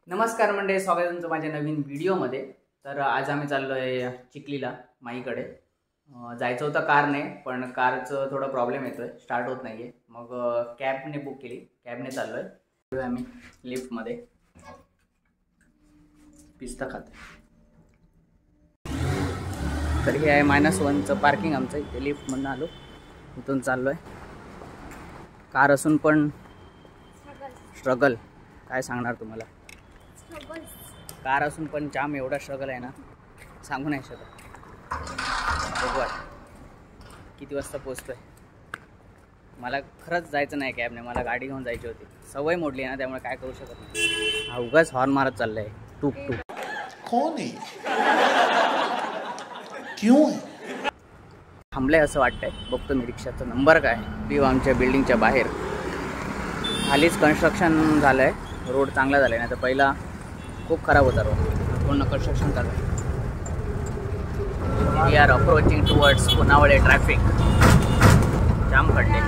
नमस्कार मंडळी, स्वागत आहे तुमचं माझ्या नवीन व्हिडिओमध्ये। तर आज आम्ही चाललो आहे चिखलीला माईकडे। जायचं होतं कारने, पण कारचं थोडा प्रॉब्लेम येतोय, स्टार्ट होत नाहीये। मग कॅबने बुक केली, कॅबने चाललोय आम्ही लिफ्टमध्ये। पिस्ता खाते। तर हे आहे -1चं पार्किंग आमचं, इथे लिफ्टमधून आलो, इथून चाललोय। कार असून पण स्ट्रगल काय सांगणार तुम्हाला। कार असून पण जाम एवढा स्ट्रगल आहे ना, सांगू नाही शकत। बघू किती वाजता पोहोचतोय। मला खरंच जायचं नाही कॅबने, मला गाडी घेऊन जायची होती। सवय मोडली ना, त्यामुळे काय करू शकत नाही। हा उगाच हॉर्न मारत चाललाय, टूक टूक। कोण आहे, क्यों आहे? थांबलंय असं वाटतंय, बघतो मी रिक्षाचा नंबर काय। व्ह्यू आमच्या बिल्डिंगच्या बाहेर। खालीच कन्स्ट्रक्शन झालंय, रोड चांगला झालाय ना, तर पहिला खूप खराब होता रोड, पूर्ण कन्स्ट्रक्शन चालू आहे। We are approaching towards Punawale traffic. Jam खड्डे।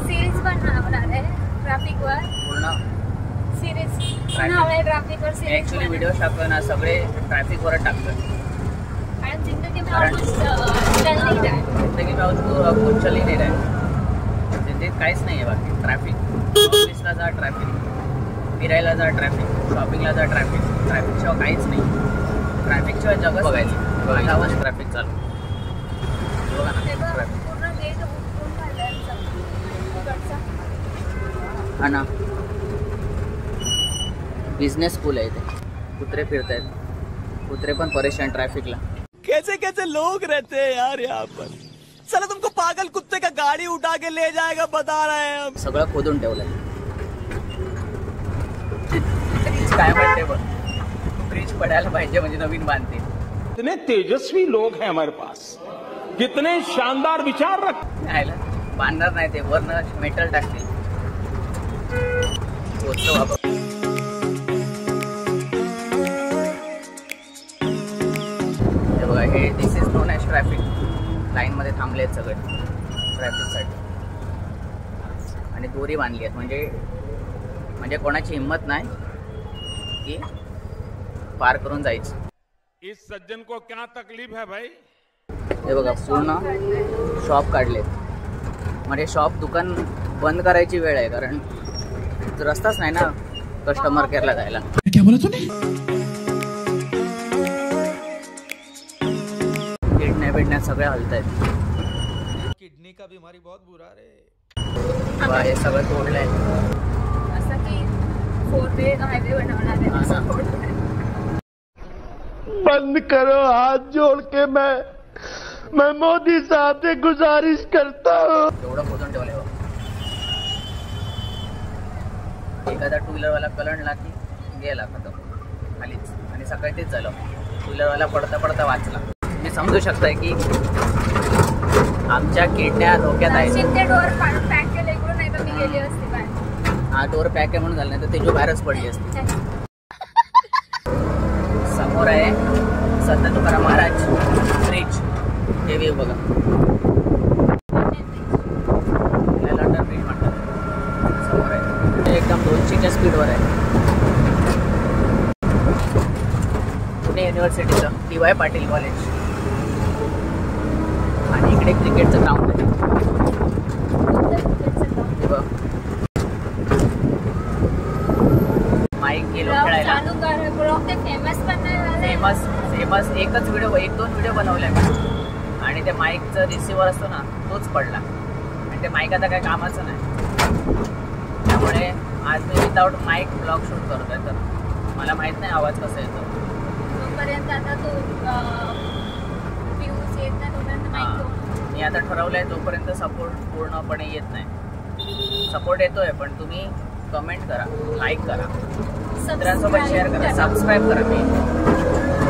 सिरीज बनवणार आहे ट्रॅफिकवर, पूर्ण सिरीज पुनावळे ट्रॅफिकवर सिरीज। ॲक्च्युअली व्हिडिओ टाकतोय ना, सगळे ट्रॅफिकवर टाकतोय। आणि जिंदगी में कुछ चल नहीं रहा है, जिंदगी में कुछ चल ही नहीं रहा है। जिंदगीत काहीच नाही आहे बाकी। ट्रॅफिक, ऑफिसला जा ट्रॅफिक, फिरायला जा ट्रॅफिक, शॉपिंगला जा ट्रॅफिक। ट्रॅफिकशिवाय काहीच नाही। ट्रॅफिकशिवाय जगच बघायचं, आवाज ट्रॅफिक चालू बघा ना। ट्रॅफिक पूर्ण गेट उठून काढलाय तिकडचा। हा ना, बिझनेस स्कूल आहे इथे। कुत्रे फिरत आहेत, कुत्रे पण परेशान ट्रॅफिकला। कैसे कैसे लोग रहते हैं यार यहाँ पर। चलो तुमको पागल कुत्ते का गाड़ी उठा के ले जाएगा, बता रहे हैं हम। सगळं खोदून ठेवलंय। फ्रीज काय म्हणते बघ, फ्रीज पडायला पाहिजे म्हणजे नवीन बांधते। कितने तेजस्वी लोग हैं हमारे पास, कितने शानदार विचार रख। नाही बांधणार नाही ते, वरनं मेटल टाकतील। हे बघा, हे this is known as traffic. Line मध्ये थांबले आहेत सगळे ट्रॅफिकसाठी, आणि दोरी बांधली आहेत, म्हणजे कोणाची हिंमत नाही की पार करून जायची। इस सज्जन को क्या तकलीफ है भाई। हे बघा, पूर्ण शॉप काढलेत, म्हणजे शॉप दुकान बंद करायची वेळ आहे, कारण रस्ताच नाही ना कस्टमर केअरला जायला। क्या बोला तूने? किडनॅप सगळे हलत आहेत। किडनी का बीमारी बहुत बुरा रे। हे सगळं तोडलंय। असं की 4 वे हायवे बनवणार आहे। बंद करो, हाथ जोड़ के मैं मोदी साहब से गुजारिश करता हूँ। एवढं खोदून ठेवलंय बघ। एखादा टू व्हीलरवाला कलंडला की गेला खतम खालीच, आणि सकाळी तेच झालं। टू व्हीलरवाला पडता पडता वाचला। तुम्ही समजू शकताय की आमच्या किडन्या धोक्यात आहेत। ते डोअर पॅक केले इकडून, नाही तर मी गेली असते बाहेर। हा डोअर पॅक आहे म्हणून झालं, नाही तर त्याची बाहेरच पडली असते। समोर आहे संत तुकाराम महाराज ब्रिज, हे व्ह्यू बघा। लंडन ब्रिज म्हणतात, समोर आहे। ते एकदम 200च्या स्पीडवर आहे। पुणे युनिव्हर्सिटीचं DY पाटील कॉलेज, आणि इकडे क्रिकेटचं ग्राउंड आहे। माईक गेलो खेळायला। फेमस एकच व्हिडिओ, 1-2 व्हिडिओ बनवले मी, आणि ते माईकचं रिसिव्हर असतो ना, तोच पडला, आणि ते माईक आता काही कामाचं नाही। त्यामुळे आज मी विदाउट माईक ब्लॉग शूट करतोय, तर मला माहित नाही आवाज कसा येतो। तोपर्यंत आता तो व्ह्यूज येत नाही, तोपर्यंत माईक मी आता ठरवलंय, जोपर्यंत सपोर्ट पूर्णपणे येत नाही। सपोर्ट येतोय, पण तुम्ही कमेंट करा, लाईक करा, मित्रांसोबत शेअर करा, सबस्क्राईब करा मी,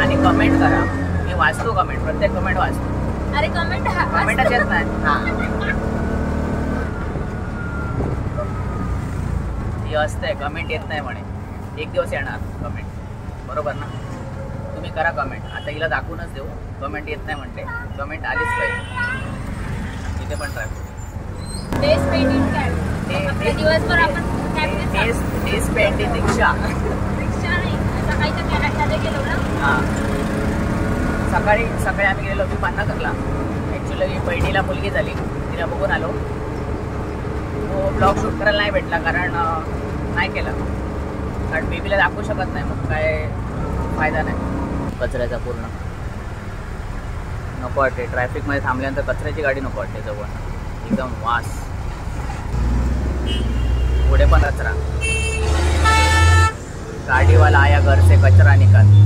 आणि कमेंट करा। मी वाचतो कमेंट, प्रत्येक कमेंट वाचतो। अरे कमेंटच येत नाही। ही असते कमेंट येत नाही म्हणे, एक दिवस येणार कमेंट, बरोबर ना। तुम्ही करा कमेंट। आता हिला दाखवूनच देऊ, कमेंट येत नाही म्हणते, कमेंट आलीच पाहिजे। इथे पण ट्रॅफिक दिवसभर आपण स्पेंड इन रिक्षा. रिक्षा नाही, सकाळी तर कॅनडामध्ये गेलो ना. हां, सकाळी आम्ही गेलो होतो पानाकरला. ॲक्च्युली बहिणीला मुलगी झाली, तिला बघून आलो. तो ब्लॉग शूट करायला नाही भेटला कारण नाही केला, कारण बेबीला दाखवू शकत नाही, मग काय फायदा नाही. कचऱ्याचा पूर्ण नको वाटते. ट्रॅफिकमध्ये थांबल्यानंतर कचऱ्याची गाडी नको वाटते जवळ, एकदम वास. पुढे पण कचरा. गाडीवाला आया घर से कचरा निकाल.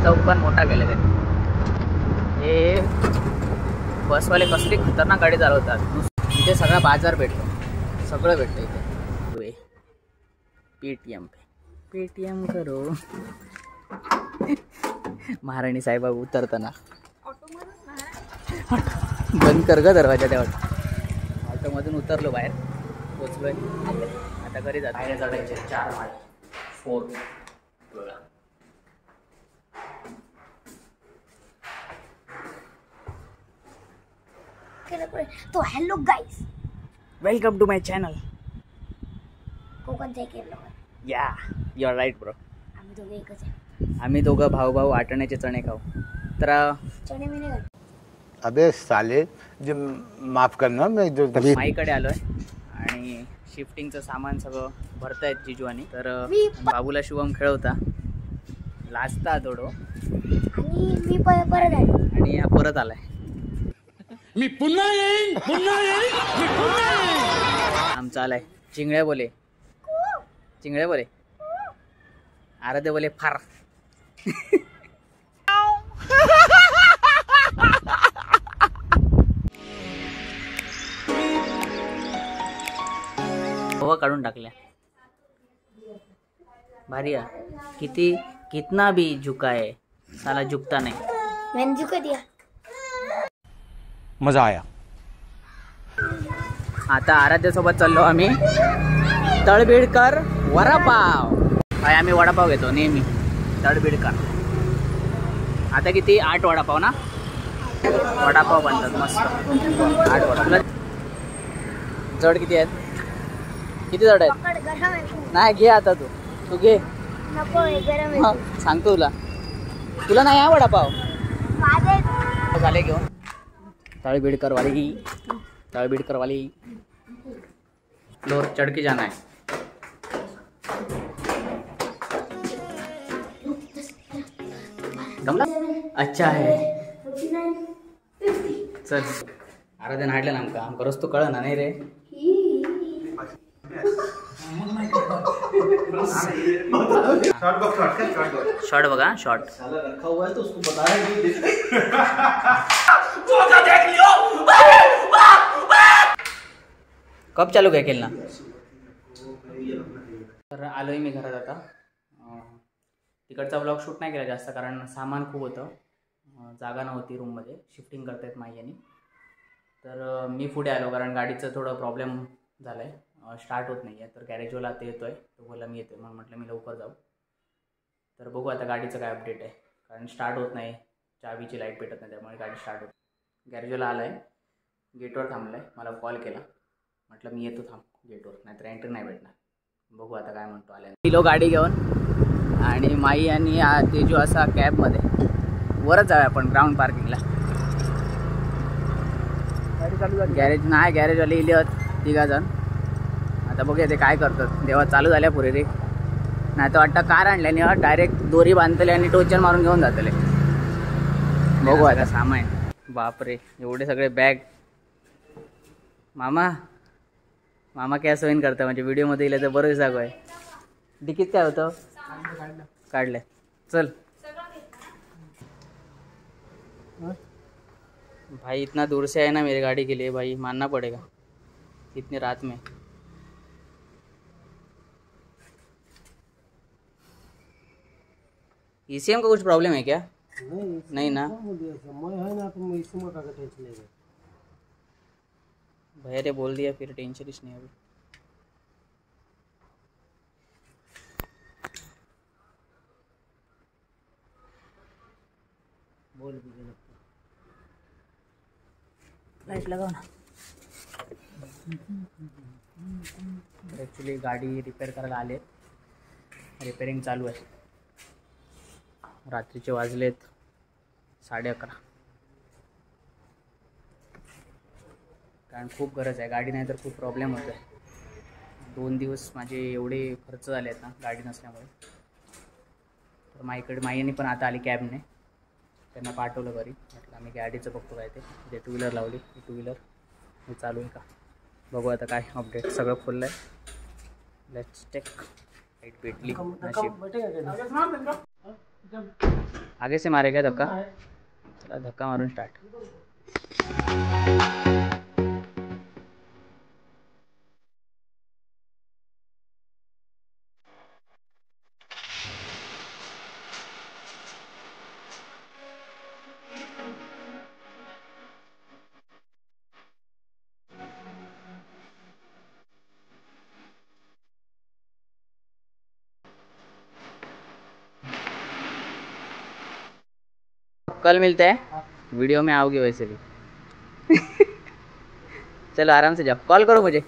चौक पण मोठा केला त्यांनी. हे बसवाले कसली खतरनाक गाडी चालवतात. इथे सगळा बाजार भेटतो, सगळं भेटतं इथे. पेटीएम करो. महाराणी साहेबाबू उतरताना बंद कर ग दरवाजा. तेव्हा ऑटोमधून उतरलो, बाहेर पोचलोय. आता घरी जात. बाहेर चढायचे 4 माळे 4. तो hello guys, welcome to my channel. कोकणचा केलं. या यू आर राईट ब्रो. आम्ही दोघे एकच आहे. आम्ही दोघं भाऊ आटण्याचे चणे खाऊ. तर चणे मी नाही. अबे साले, जे माफ करना, मैं जो माईकडे आलोय आणि शिफ्टिंगचं सामान सगळं भरतायत जिजू. आणि तर बाबूला शुभम खेळवता, लाजता थोडं, आणि मी परत आलो. आणि हा परत आलाय. मी पुन्हा येईन. आमचा आलाय चिंगड्या बोले. आराध्य बोले फार. हवा काढून टाकल्या. भारी आहे. कितना भी झुकाए साला झुकता नाही. मैंने झुका दिया. मजा आया. आता आराध्यासोबत चाललो आम्ही तळबीडकर वडापाव. आम्ही वडापाव घेतो नेहमी तळबीडकर. आता किती 8 वडापाव ना. वडापाव बनतात मस्त. 8 वडापाव. जड किती आहेत? किती जड आहेत? पकड, गरम आहे. नाही घे, आता तू घे. नको आहे, गरम आहे. सांगतो तुला नाही हा वडापाव. माझे झाले घेऊन. तळबीडकर वाली फ्लोर चढ़ के जाना है. गमला अच्छा आहे. चल आराधन हाडलं ना आमका रस्तो कळ ना नाही रे. शॉर्ट बघा, शॉर्ट. कब चालू काय केलं ना. तर आलोय मी घरात आता. तिकडचा ब्लॉग शूट नाही केला जास्त, कारण सामान खूप होतं, जागा नव्हती रूममध्ये. शिफ्टिंग करतायत माई यांनी. तर मी पुढे आलो कारण गाडीचं थोडं प्रॉब्लेम झालं आहे, स्टार्ट होत नाही आहे. तर गॅरेजवाला आता येतो आहे, तो बोला मी येतो. मग म्हटलं मी लवकर जाऊ. तर बघू आता गाडीचं काय अपडेट आहे, कारण स्टार्ट होत नाही, चावीची लाईट पेटत नाही, त्यामुळे गाडी स्टार्ट होत. गॅरेजवाला आला आहे, गेटवर थांबला आहे, मला कॉल केला. म्हटलं मी येतो, थांब गेटवर, नाहीतर एंट्री नाही भेटणार. बघू आता काय म्हणतो. आल्या किलो गाडी घेऊन आणि माई आणि तेजू असा कॅबमध्ये वरच जाऊया आपण ग्राउंड पार्किंगला. गॅरेज नाही, गॅरेजवाले इले आहेत 3 जण. आता बघूया ते काय करतात. देवा चालू झाल्या पुरे रे. नाही तर वाटतं कार आणल्याने डायरेक्ट दोरी बांधतले आणि टोचन मारून घेऊन जातले. बघू आता सामान. बापरे एवढे सगळे बॅग. मामा काय सोयीन करता, म्हणजे व्हिडिओमध्ये येईल तर बरंच जागो आहे. डिकीत काय होतं काढलं. चल भाई, इतना दूर से है ना मेरी गाड़ी के लिए भाई, मानना पड़ेगा इतनी रात में. ईसीएम का कुछ प्रॉब्लम है क्या? नहीं ना. भैया ने बोल दिया फिर टेंशन ही नहीं अभी। बोल भी लगता लाइट लगाओ ना। ॲक्च्युली गाडी रिपेअर करायला आले, रिपेअरिंग चालू आहे। रात्रीचे वाजलेत 11:30, कारण खूप गरज आहे गाडी, नाही तर खूप प्रॉब्लेम होतो आहे। 2 दिवस माझे एवढे खर्च झाले आहेत ना गाडी नसल्यामुळे। तर माईने पण आता आली कॅबने, त्यांना पाठवलं घरी, म्हटलं आम्ही गाडीचं बघतो काय ते 2 व्हीलर लावली, 2 व्हीलर हे चालू आहे का बघू आता काय अपडेट। सगळं फुल आहे। लेट्स टेक लाइट पेटली नशीब। आगे से मारेगा धक्का, चला धक्का मारून स्टार्ट। कल मिलते हैं, वीडियो में आओगे वैसे भी। चलो आराम से जाओ, कॉल करो मुझे,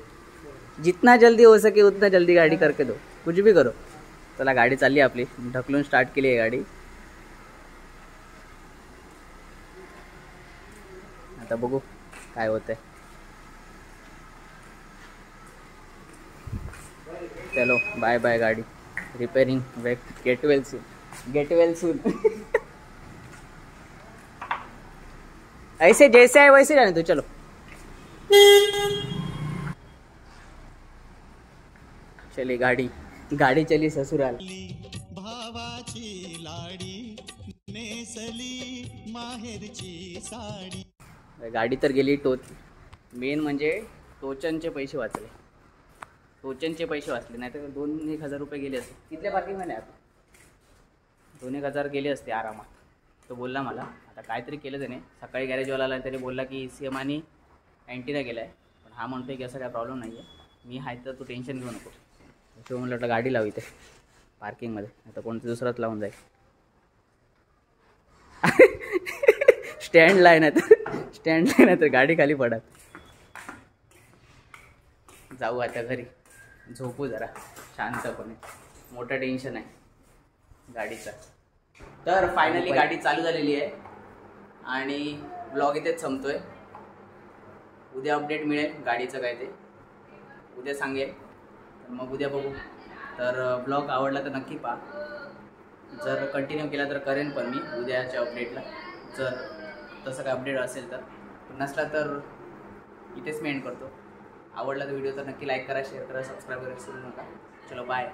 जितना जल्दी हो सके उतना जल्दी गाडी करके दो, कुछ भी करो। चला गाडी चालली आपली, ढकलून स्टार्ट केली आहे गाडी। आता बघू काय होतंय। चलो बाय बाय गाडी, रिपेयरिंग गेट वेल सून। ऐसे जैसे है वैसे जाने दो, चलो। चली गाडी चली ससुराल। भावाची लाडी नेसली माहेरची साडी। गाडी तर गेली मेन म्हणजे टोचनचे पैसे वाचले, नाही तर 2-1 हजार रुपये गेले असते। किती पार्किंग मध्ये आता 2-1 हजार गेले असते आरामात। तो बोलला मला आता काहीतरी केलं त्याने, सकाळी गॅरेजवाला आला, त्याने बोलला की CM आणि अँटिना गेला आहे, पण हा म्हणतोय की असं काय प्रॉब्लेम नाही आहे, मी आहे तर तू टेन्शन घेऊ नको। तो म्हटलं गाडी लाव इथे पार्किंगमध्ये, आता कोणतं दुसराच लावून जाईल। स्टँडला आहे ना तर गाडी खाली पडत। जाऊ आता घरी, झोपू जरा शांतपणे, मोठं टेन्शन आहे गाडीचं। तर फायनली गाडी चालू झालेली आहे आणि ब्लॉग इथेच संपतोय। उद्या अपडेट मिळेल गाडीचं काय ते उद्या सांगेल, तर मग उद्या बघू। तर ब्लॉग आवडला तर नक्की पहा, जर कंटिन्यू केला तर करेन पण मी उद्याच्या अपडेटला, जर तसं काय अपडेट असेल तर। नसला तर इथेच मी एंड करतो। आवडला तर व्हिडिओ तर नक्की लाईक करा, शेअर करा, सबस्क्राईब करायला विसरू नका। चलो बाय।